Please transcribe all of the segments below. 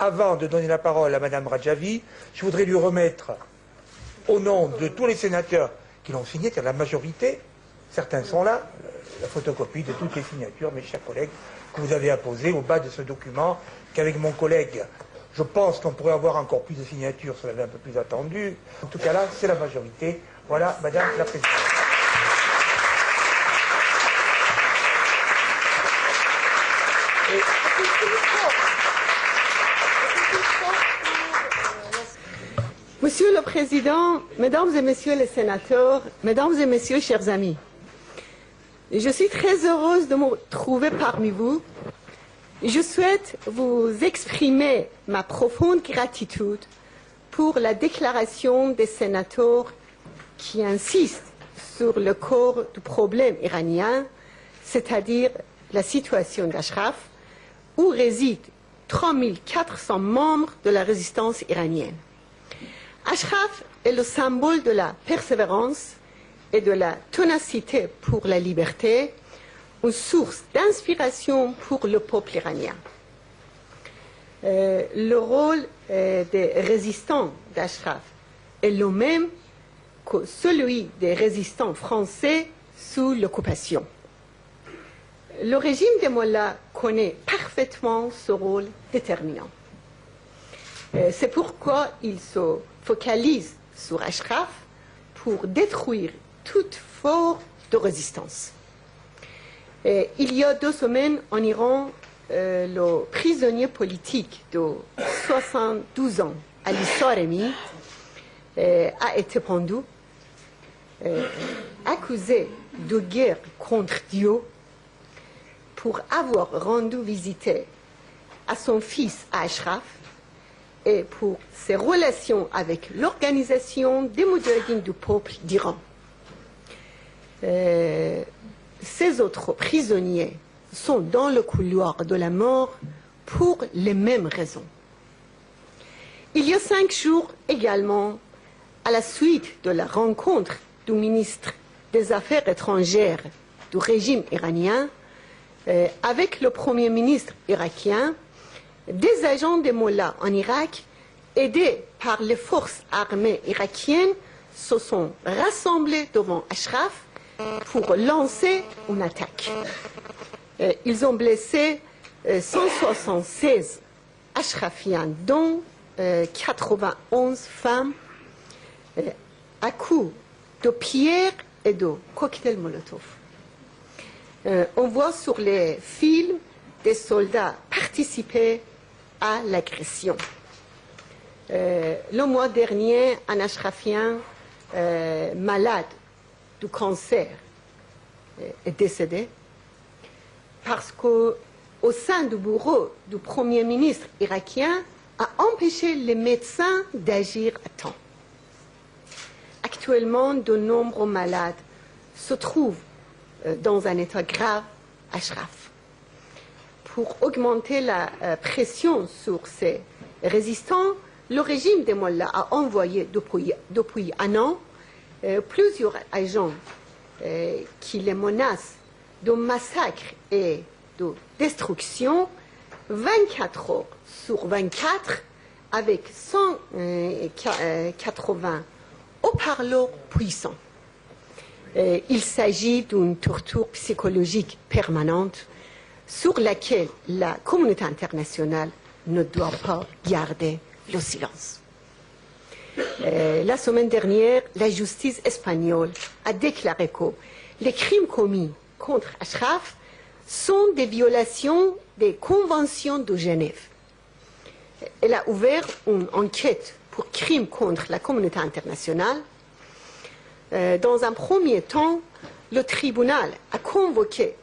avant de donner la parole à Mme Rajavi, je voudrais lui remettre, au nom de tous les sénateurs qui l'ont signé, c'est-à-dire la majorité, certains sont là, la photocopie de toutes les signatures, mes chers collègues, que vous avez apposées au bas de ce document, qu'avec mon collègue, je pense qu'on pourrait avoir encore plus de signatures, ça l'avait un peu plus attendu. En tout cas là, c'est la majorité. Voilà, Madame la Présidente. Monsieur le Président, Mesdames et Messieurs les sénateurs, Mesdames et Messieurs, chers amis, je suis très heureuse de me trouver parmi vous. Je souhaite vous exprimer ma profonde gratitude pour la déclaration des sénateurs qui insistent sur le cœur du problème iranien, c'est-à-dire la situation d'Ashraf, où résident 3400 membres de la résistance iranienne. Ashraf est le symbole de la persévérance et de la ténacité pour la liberté, une source d'inspiration pour le peuple iranien. Le rôle des résistants d'Ashraf est le même que celui des résistants français sous l'occupation. Le régime des Mollahs connaît parfaitement ce rôle déterminant. C'est pourquoi il se focalise sur Ashraf pour détruire toute forme de résistance. Il y a 2 semaines, en Iran, le prisonnier politique de 72 ans, Ali Saremi, a été pendu, accusé de guerre contre Dieu pour avoir rendu visite à son fils Ashraf et pour ses relations avec l'organisation des Moudjahidines du peuple d'Iran. Ces autres prisonniers sont dans le couloir de la mort pour les mêmes raisons. Il y a 5 jours également, à la suite de la rencontre du ministre des Affaires étrangères du régime iranien avec le Premier ministre irakien, des agents des Mollahs en Irak, aidés par les forces armées irakiennes, se sont rassemblés devant Ashraf pour lancer une attaque. Ils ont blessé 176 Ashrafiens, dont 91 femmes, à coups de pierre et de cocktails Molotov. On voit sur les films des soldats participer à l'agression. Le mois dernier, un Ashrafien malade du cancer est décédé parce qu'au sein du bureau du Premier ministre irakien a empêché les médecins d'agir à temps. Actuellement, de nombreux malades se trouvent dans un état grave à Ashraf. Pour augmenter la pression sur ces résistants, le régime des Mollahs a envoyé depuis un an plusieurs agents qui les menacent de massacres et de destruction 24 heures sur 24 avec 180 haut-parleurs puissants. Il s'agit d'une torture psychologique permanente sur laquelle la communauté internationale ne doit pas garder le silence. La semaine dernière, la justice espagnole a déclaré que les crimes commis contre Ashraf sont des violations des conventions de Genève. Elle a ouvert une enquête pour crimes contre la communauté internationale. Dans un premier temps, le tribunal a convoqué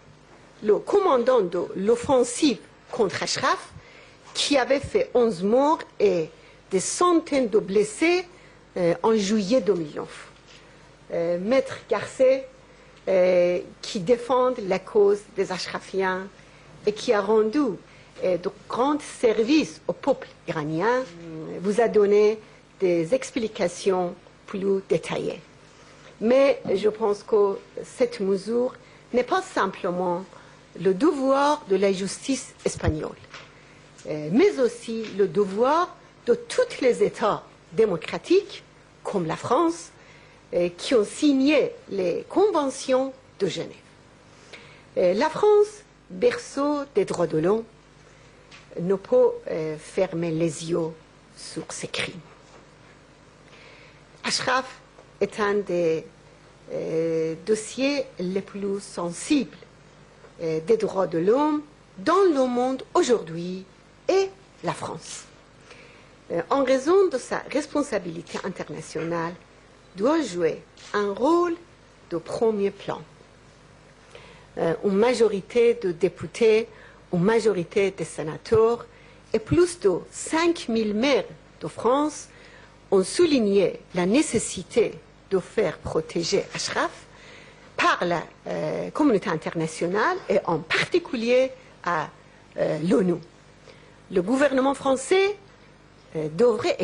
le commandant de l'offensive contre Ashraf, qui avait fait 11 morts et des centaines de blessés en juillet 2009. Maître Garcet, qui défend la cause des Ashrafiens et qui a rendu de grands services au peuple iranien, vous a donné des explications plus détaillées. Mais je pense que cette mesure n'est pas simplement le devoir de la justice espagnole. mais aussi le devoir de tous les États démocratiques, comme la France, qui ont signé les conventions de Genève. La France, berceau des droits de l'homme, ne peut fermer les yeux sur ces crimes. Ashraf est un des dossiers les plus sensibles des droits de l'homme dans le monde aujourd'hui et la France. En raison de sa responsabilité internationale, doit jouer un rôle de premier plan. Une majorité de députés, une majorité de sénateurs et plus de 5000 maires de France ont souligné la nécessité de faire protéger Ashraf par la communauté internationale et en particulier à l'ONU. Le gouvernement français devrait